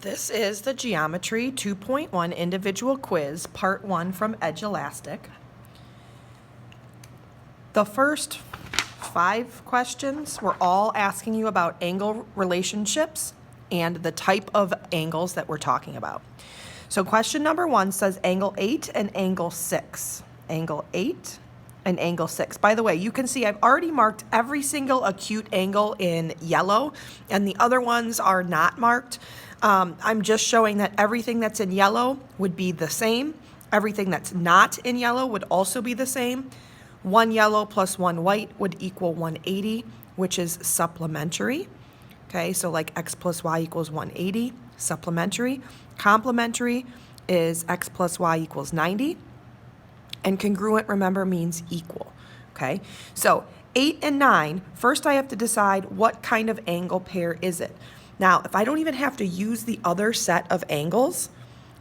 This is the Geometry 2.1 Individual Quiz, Part 1 from Edulastic. The first 5 questions were all asking you about angle relationships and the type of angles that we're talking about. So question number 1 says angle 8 and angle 6. Angle 8 and angle 6. By the way, you can see I've already marked every single acute angle in yellow, and the other ones are not marked. I'm just showing that everything that's in yellow would be the same. Everything that's not in yellow would also be the same. 1 yellow plus 1 white would equal 180, which is supplementary. Okay, so like x plus y equals 180, supplementary. Complementary is x plus y equals 90. And congruent, remember, means equal. Okay, so 8 and 9, first I have to decide what kind of angle pair is it. Now, if I don't even have to use the other set of angles,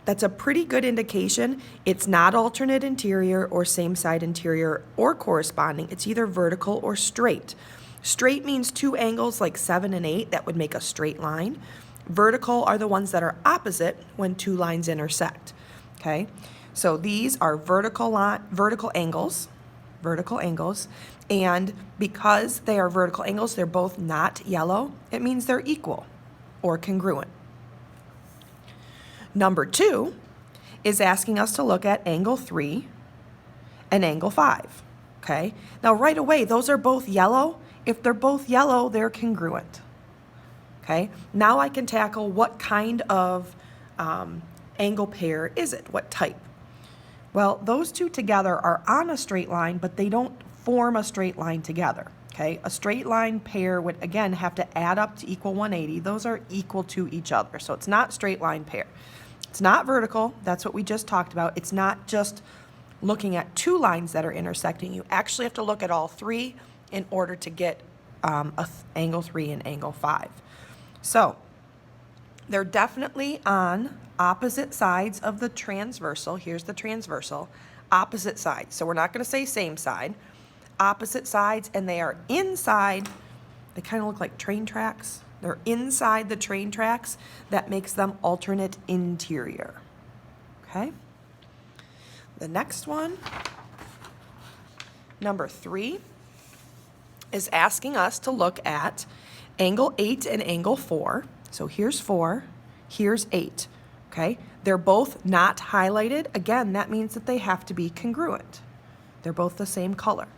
that's a pretty good indication it's not alternate interior or same side interior or corresponding. It's either vertical or straight. Straight means 2 angles like 7 and 8 that would make a straight line. Vertical are the ones that are opposite when 2 lines intersect. Okay, so these are vertical angles, and because they are vertical angles, they're both not yellow. It means they're equal or congruent. Number 2 is asking us to look at angle 3 and angle 5. Okay, now right away, those are both yellow. If they're both yellow, they're congruent. Okay, now I can tackle what kind of angle pair is it, what type. Well, those two together are on a straight line, but they don't form a straight line together. Okay, a straight line pair would again have to add up to equal 180. Those are equal to each other, so it's not straight line pair. It's not vertical, that's what we just talked about. It's not just looking at 2 lines that are intersecting. You actually have to look at all 3 in order to get angle 3 and angle 5. So they're definitely on opposite sides of the transversal. Here's the transversal, opposite sides. So we're not going to say same side. Opposite sides, and they are inside. They kind of look like train tracks. They're inside the train tracks. That makes them alternate interior. Okay? The next one, number 3, is asking us to look at angle 8 and angle 4. So here's 4, here's 8. Okay? They're both not highlighted. Again, that means that they have to be congruent. They're both the same color.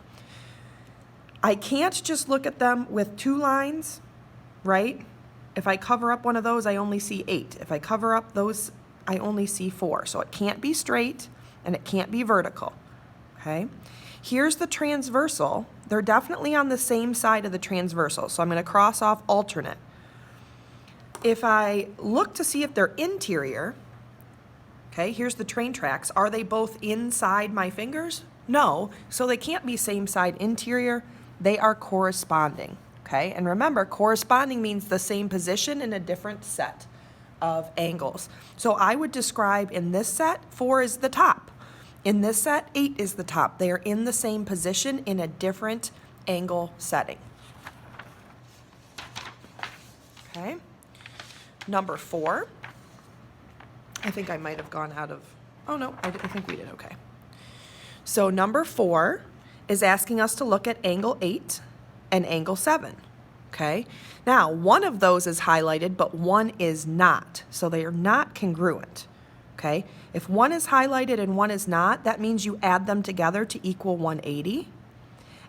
I can't just look at them with 2 lines, right? If I cover up one of those, I only see 8. If I cover up those, I only see 4. So it can't be straight and it can't be vertical, okay? Here's the transversal. They're definitely on the same side of the transversal, so I'm going to cross off alternate. If I look to see if they're interior, okay, here's the train tracks. Are they both inside my fingers? No, so they can't be same side interior. They are corresponding, okay? And remember, corresponding means the same position in a different set of angles. So I would describe in this set, 4 is the top. In this set, 8 is the top. They are in the same position in a different angle setting. Okay. Number 4. I think I might have gone out of, oh no, I think we did okay. So number 4 is asking us to look at angle 8 and angle 7. Okay. Now, one of those is highlighted, but one is not. So they are not congruent. Okay. If one is highlighted and one is not, that means you add them together to equal 180.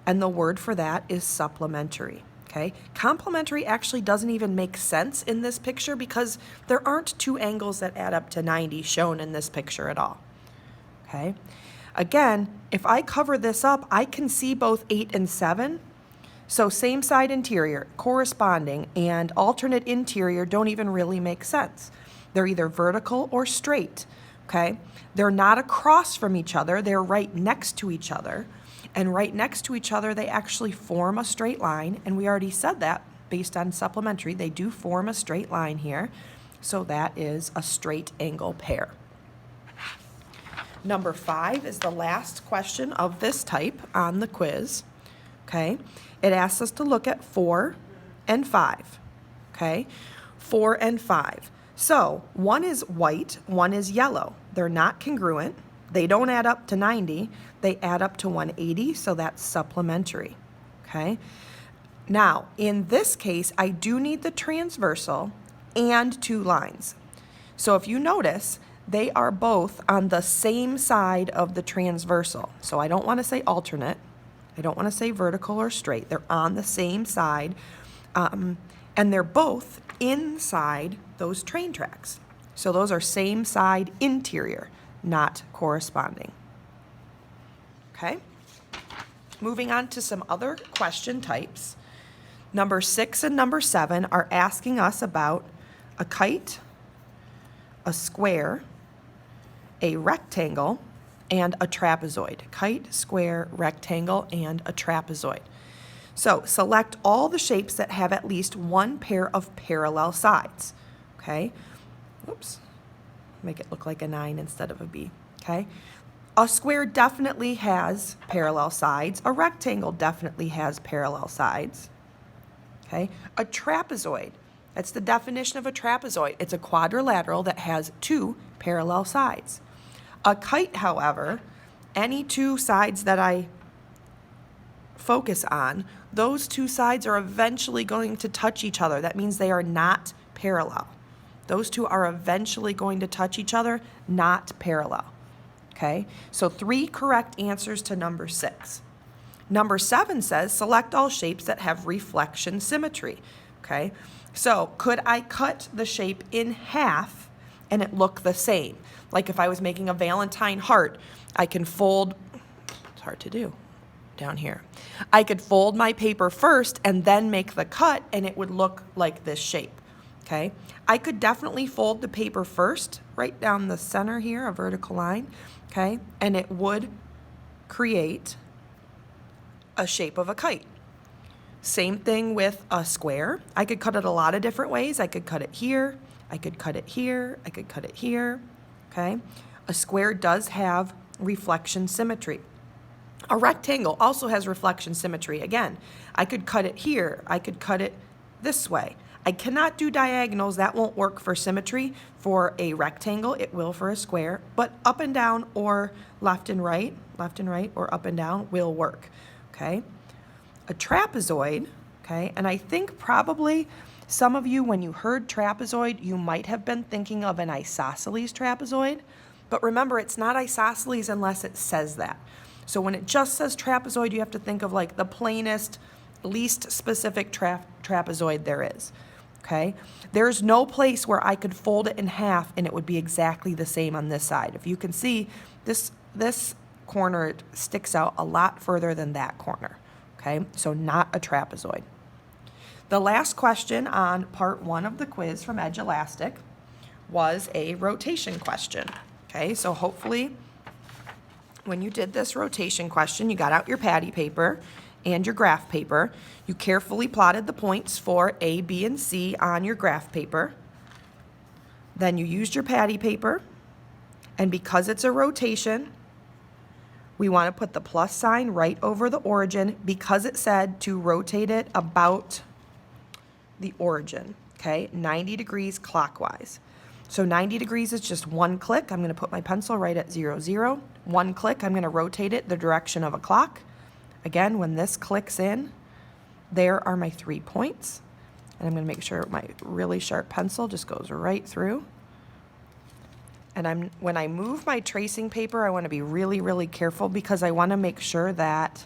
And the word for that is supplementary. Okay. Complementary actually doesn't even make sense in this picture because there aren't 2 angles that add up to 90 shown in this picture at all. Okay. Again, if I cover this up, I can see both 8 and 7. So same side interior, corresponding, and alternate interior don't even really make sense. They're either vertical or straight, okay? They're not across from each other. They're right next to each other. And right next to each other, they actually form a straight line. And we already said that based on supplementary. They do form a straight line here. So that is a straight angle pair. Number 5 is the last question of this type on the quiz, okay? It asks us to look at 4 and 5, okay? 4 and 5. So one is white, one is yellow. They're not congruent. They don't add up to 90. They add up to 180, so that's supplementary, okay? Now, in this case, I do need the transversal and 2 lines. So if you notice, they are both on the same side of the transversal. So I don't want to say alternate. I don't want to say vertical or straight. They're on the same side, and they're both inside those train tracks. So those are same side interior, not corresponding. Okay? Moving on to some other question types. Number 6 and number 7 are asking us about a kite, a square, a rectangle, and a trapezoid. Kite, square, rectangle, and a trapezoid. So select all the shapes that have at least one pair of parallel sides. Okay? Oops. Make it look like a 9 instead of a B. Okay? A square definitely has parallel sides. A rectangle definitely has parallel sides. Okay? A trapezoid. That's the definition of a trapezoid. It's a quadrilateral that has 2 parallel sides. A kite, however, any 2 sides that I focus on, those 2 sides are eventually going to touch each other. That means they are not parallel. Those 2 are eventually going to touch each other, not parallel. Okay? So 3 correct answers to number 6. Number 7 says, select all shapes that have reflection symmetry. Okay? So could I cut the shape in half and it look the same? Like if I was making a Valentine heart, I can fold, it's hard to do down here. I could fold my paper first and then make the cut and it would look like this shape. Okay? I could definitely fold the paper first, right down the center here, a vertical line, okay? And it would create a shape of a kite. Same thing with a square. I could cut it a lot of different ways. I could cut it here, I could cut it here, I could cut it here, okay? A square does have reflection symmetry. A rectangle also has reflection symmetry. Again, I could cut it here, I could cut it this way. I cannot do diagonals. That won't work for symmetry for a rectangle. It will for a square, but up and down or left and right or up and down will work, okay? A trapezoid, okay, and I think probably some of you, when you heard trapezoid, you might have been thinking of an isosceles trapezoid, but remember, it's not isosceles unless it says that. So when it just says trapezoid, you have to think of like the plainest, least specific trapezoid there is. Okay? There's no place where I could fold it in half and it would be exactly the same on this side. If you can see, this corner sticks out a lot further than that corner. Okay? So not a trapezoid. The last question on part 1 of the quiz from Edulastic was a rotation question. Okay? So hopefully when you did this rotation question, you got out your patty paper and your graph paper. You carefully plotted the points for A, B, and C on your graph paper. Then you used your patty paper, and because it's a rotation, we want to put the plus sign right over the origin because it said to rotate it about the origin, okay? 90 degrees clockwise. So 90 degrees is just 1 click. I'm going to put my pencil right at 0, 0. 1 click, I'm going to rotate it the direction of a clock. Again, when this clicks in, there are my 3 points. And I'm going to make sure my really sharp pencil just goes right through. And when I move my tracing paper, I want to be really, really careful because I want to make sure that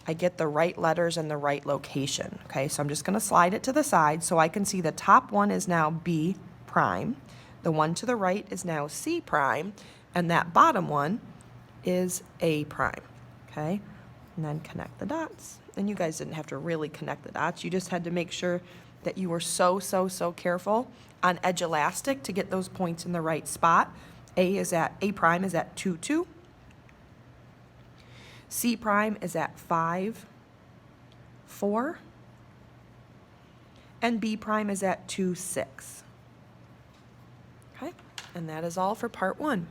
I get the right letters in the right location. Okay, so I'm just going to slide it to the side so I can see the top one is now B prime. The one to the right is now C prime. And that bottom one is A prime. Okay? And then connect the dots. And you guys didn't have to really connect the dots. You just had to make sure that you were so careful on Edulastic to get those points in the right spot. A prime is at 2, 2. C prime is at 5, 4. And B prime is at 2, 6. Okay? And that is all for part 1.